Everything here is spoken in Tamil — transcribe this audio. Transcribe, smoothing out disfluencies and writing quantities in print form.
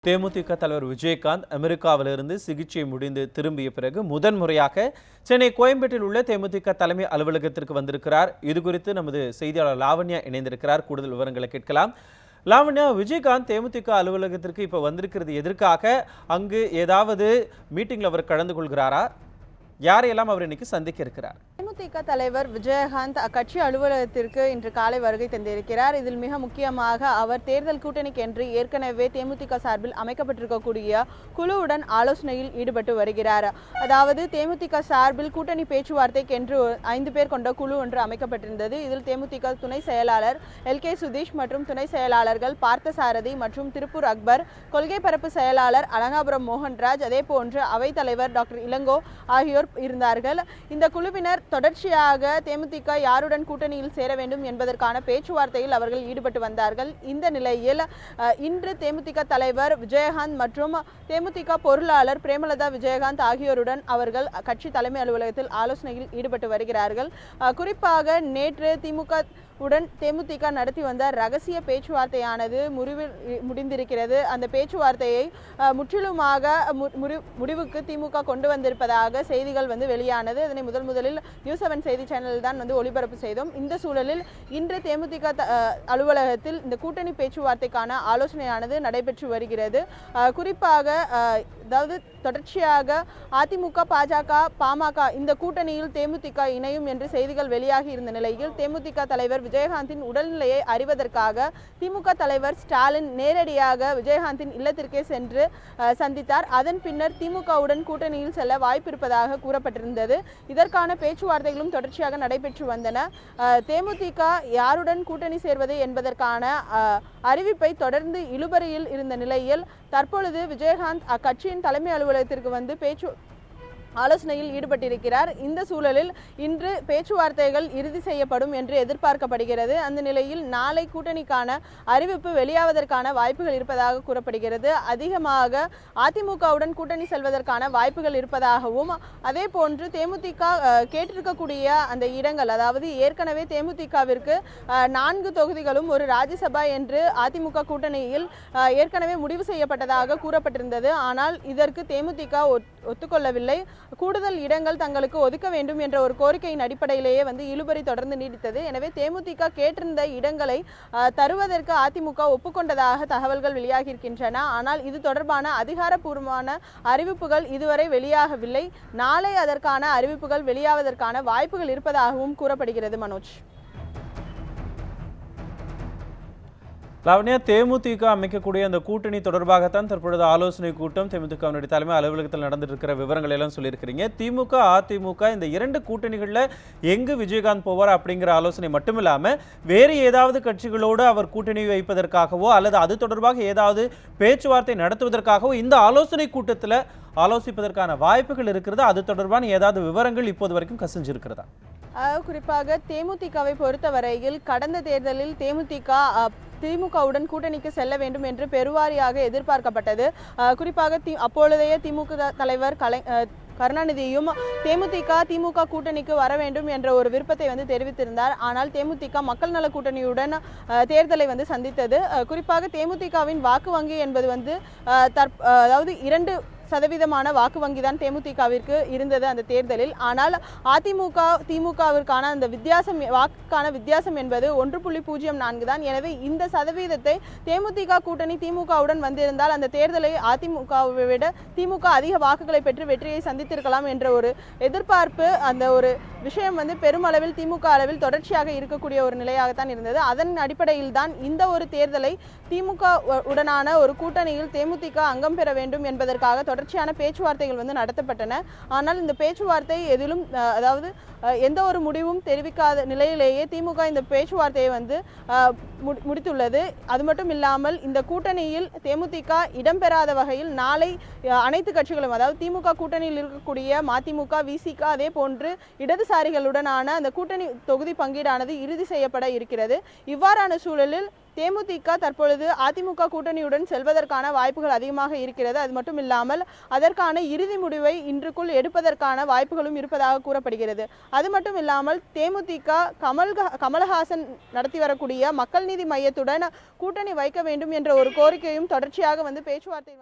தேமுதிக தலைவர் விஜயகாந்த் அமெரிக்காவிலிருந்து சிகிச்சை முடிந்து திரும்பிய பிறகு முதன்முறையாக சென்னை கோயம்பேட்டில் உள்ள தேமுதிக தலைமை அலுவலகத்திற்கு வந்திருக்கிறார். இது குறித்து நமது செய்தியாளர் லாவண்யா இணைந்திருக்கிறார். கூடுதல் விவரங்களை கேட்கலாம். லாவண்யா, விஜயகாந்த் தேமுதிக அலுவலகத்திற்கு இப்ப வந்திருக்கிறது எதற்காக? அங்கு ஏதாவது மீட்டிங்ல அவர் கலந்து கொள்கிறாரா? யாரையெல்லாம் அவர் இன்னைக்கு சந்திக்க இருக்கிறார்? தேமுதிக தலைவர் விஜயகாந்த் அக்கட்சி அலுவலகத்திற்கு இன்று காலை வருகை தந்திருக்கிறார். இதில் மிக முக்கியமாக அவர் தேர்தல் கூட்டணிக்கு என்று ஏற்கனவே தேமுதிக சார்பில் அமைக்கப்பட்டிருக்கக்கூடிய குழுவுடன் ஆலோசனையில் ஈடுபட்டு வருகிறார். அதாவது தேமுதிக சார்பில் கூட்டணி பேச்சுவார்த்தைக்கு என்று 5 பேர் கொண்ட குழு ஒன்று அமைக்கப்பட்டிருந்தது. இதில் தேமுதிக துணை செயலாளர் LK சுதீஷ் மற்றும் துணை செயலாளர்கள் பார்த்தசாரதி மற்றும் திருப்பூர் அக்பர், கொள்கை பரப்பு செயலாளர் அலங்காபுரம் மோகன்ராஜ், அதே போன்று அவைத்தலைவர் டாக்டர் இளங்கோ ஆகியோர் இருந்தார்கள். இந்த குழுவினர் தொடர்ச்சியாக தேமுதிக யாருடன் கூட்டணியில் சேர வேண்டும் என்பதற்கான பேச்சுவார்த்தையில் அவர்கள் ஈடுபட்டு வந்தார்கள். இந்த நிலையில் இன்று தேமுதிக தலைவர் விஜயகாந்த் மற்றும் தேமுதிக பொருளாளர் பிரேமலதா விஜயகாந்த் ஆகியோருடன் அவர்கள் கட்சி தலைமை அலுவலகத்தில் ஆலோசனையில் ஈடுபட்டு வருகிறார்கள். குறிப்பாக நேற்று தேமுதிக நடத்தி வந்த ரகசிய பேச்சுவார்த்தையானது முடிந்திருக்கிறது. அந்த பேச்சுவார்த்தையை முற்றிலுமாக முடிவுக்கு திமுக கொண்டு வந்திருப்பதாக செய்திகள் வெளியானது. அதனை முதலில் நியூஸ் 7 செய்தி சேனலில் தான் ஒளிபரப்பு செய்தோம். இந்த சூழலில் இன்று தேமுதிக அலுவலகத்தில் இந்த கூட்டணி பேச்சுவார்த்தைக்கான ஆலோசனையானது நடைபெற்று வருகிறது. குறிப்பாக அதாவது தொடர்ச்சியாக அதிமுக, பாஜக, பாமக இந்த கூட்டணியில் தேமுதிக இணையும் என்று செய்திகள் வெளியாகி இருந்த நிலையில் தேமுதிக தலைவர் விஜயகாந்தின் உடல்நிலையை அறிவதற்காக திமுக தலைவர் ஸ்டாலின் நேரடியாக விஜயகாந்தின் இல்லத்திற்கே சென்று சந்தித்தார். அதன் பின்னர் திமுகவுடன் கூட்டணியில் செல்ல வாய்ப்பு இருப்பதாக கூறப்பட்டிருந்தது. இதற்கான பேச்சுவார்த்தைகளும் தொடர்ச்சியாக நடைபெற்று வந்தன. தேமுதிக யாருடன் கூட்டணி சேர்வது என்பதற்கான அறிவிப்பை தொடர்ந்து இழுபறியில் இருந்த நிலையில் தற்பொழுது விஜயகாந்த் அக்கட்சியின் தலைமை அலுவலகத்திற்கு ஆலோசனையில் ஈடுபட்டிருக்கிறார். இந்த சூழலில் இன்று பேச்சுவார்த்தைகள் இறுதி செய்யப்படும் என்று எதிர்பார்க்கப்படுகிறது. அந்த நிலையில் நாளை கூட்டணிக்கான அறிவிப்பு வெளியாவதற்கான வாய்ப்புகள் இருப்பதாக கூறப்படுகிறது. அதிகமாக அதிமுகவுடன் கூட்டணி செல்வதற்கான வாய்ப்புகள் இருப்பதாகவும், அதே போன்று தேமுதிக கேட்டிருக்கக்கூடிய அந்த இடங்கள், அதாவது ஏற்கனவே தேமுதிகவிற்கு 4 தொகுதிகளும் ஒரு ராஜ்யசபா என்று அதிமுக கூட்டணியில் ஏற்கனவே முடிவு செய்யப்பட்டதாக கூறப்பட்டிருந்தது. ஆனால் இதற்கு தேமுதிக ஒத்துக்கொள்ளவில்லை. கூடுதல் இடங்கள் தங்களுக்கு ஒதுக்க வேண்டும் என்ற ஒரு கோரிக்கையின் அடிப்படையிலேயே இழுபறி தொடர்ந்து நீடித்தது. எனவே தேமுதிக கேட்டிருந்த இடங்களை தருவதற்கு அதிமுக ஒப்புக்கொண்டதாக தகவல்கள் வெளியாகி இருக்கின்றன. ஆனால் இது தொடர்பான அதிகாரப்பூர்வமான அறிவிப்புகள் இதுவரை வெளியாகவில்லை. நாளை அதற்கான அறிவிப்புகள் வெளியாவதற்கான வாய்ப்புகள் இருப்பதாகவும் கூறப்படுகிறது. மனோஜ், லாவண்யா, தேமுதிக அமைக்கக்கூடிய அந்த கூட்டணி தொடர்பாகத்தான் தற்பொழுது ஆலோசனை கூட்டம் தேமுதிகவினுடைய தலைமை அலுவலகத்தில் நடந்துட்டு இருக்கிற விவரங்கள் எல்லாம் சொல்லியிருக்கிறீங்க. திமுக, அதிமுக இந்த 2 கூட்டணிகளில் எங்கு விஜயகாந்த் போவார் அப்படிங்கிற ஆலோசனை மட்டுமில்லாமல் வேறு ஏதாவது கட்சிகளோடு அவர் கூட்டணி வைப்பதற்காகவோ அல்லது அது தொடர்பாக ஏதாவது பேச்சுவார்த்தை நடத்துவதற்காகவோ இந்த ஆலோசனை கூட்டத்தில் ஆலோசிப்பதற்கான வாய்ப்புகள் இருக்கிறது. அது தொடர்பான ஏதாவது விவரங்கள் இப்போது வரைக்கும் கசிஞ்சிருக்கிறதா? குறிப்பாக தேமுதிகவை பொறுத்தவரையில் கடந்த தேர்தலில் திமுகவுடன் கூட்டணிக்கு செல்ல வேண்டும் என்று பெருவாரியாக எதிர்பார்க்கப்பட்டது. குறிப்பாக அப்பொழுதைய திமுக தலைவர் கருணாநிதியும் திமுக கூட்டணிக்கு வர வேண்டும் என்ற ஒரு விருப்பத்தை தெரிவித்திருந்தார். ஆனால் தேமுதிக மக்கள் நல கூட்டணியுடன் தேர்தலை சந்தித்தது. குறிப்பாக தேமுதிகவின் வாக்கு வங்கி என்பது அதாவது 2% வாக்கு வங்கி தான் தேமுதிகவிற்கு இருந்தது அந்த தேர்தலில். ஆனால் திமுகவிற்கான அந்த வாக்குக்கான வித்தியாசம் என்பது 1.04 தான். எனவே இந்த சதவீதத்தை தேமுதிக கூட்டணி திமுகவுடன் வந்திருந்தால் அந்த தேர்தலை அதிமுகவை விட திமுக அதிக வாக்குகளை பெற்று வெற்றியை சந்தித்திருக்கலாம் என்ற ஒரு எதிர்பார்ப்பு, அந்த ஒரு விஷயம் பெருமளவில் திமுக அளவில் தொடர்ச்சியாக இருக்கக்கூடிய ஒரு நிலையாகத்தான் இருந்தது. அதன் அடிப்படையில் தான் இந்த ஒரு தேர்தலை திமுக உடனான ஒரு கூட்டணியில் தேமுதிக அங்கம் பெற வேண்டும் என்பதற்காக தொடர்ச்சியான பேச்சுவார்த்தைகள் நடத்தப்பட்டன. ஆனால் இந்த பேச்சுவார்த்தை எதிலும் அதாவது எந்த ஒரு முடிவும் தெரிவிக்காத நிலையிலேயே திமுக இந்த பேச்சுவார்த்தையை முடித்துள்ளது. அது மட்டும் இல்லாமல் இந்த கூட்டணியில் தேமுதிக இடம்பெறாத வகையில் நாளை அனைத்து கட்சிகளும், அதாவது திமுக கூட்டணியில் இருக்கக்கூடிய மதிமுக, விசிக, அதே போன்று இடதுசாரிகளுடனான அந்த கூட்டணி தொகுதி பங்கீடானது இறுதி செய்யப்பட இருக்கிறது. இவ்வாறான சூழலில் தேமுதிக தற்பொழுது அதிமுக கூட்டணியுடன் செல்வதற்கான வாய்ப்புகள் அதிகமாக இருக்கிறது. அது மட்டும் இல்லாமல் அதற்கான இறுதி முடிவை இன்றுக்குள் எடுப்பதற்கான வாய்ப்புகளும் இருப்பதாக கூறப்படுகிறது. அது மட்டும் இல்லாமல் தேமுதிக கமலஹாசன் நடத்தி வரக்கூடிய மக்கள் நீதி மையத்துடன் கூட்டணி வைக்க வேண்டும் என்ற ஒரு கோரிக்கையும் தொடர்ச்சியாக பேச்சுவார்த்தை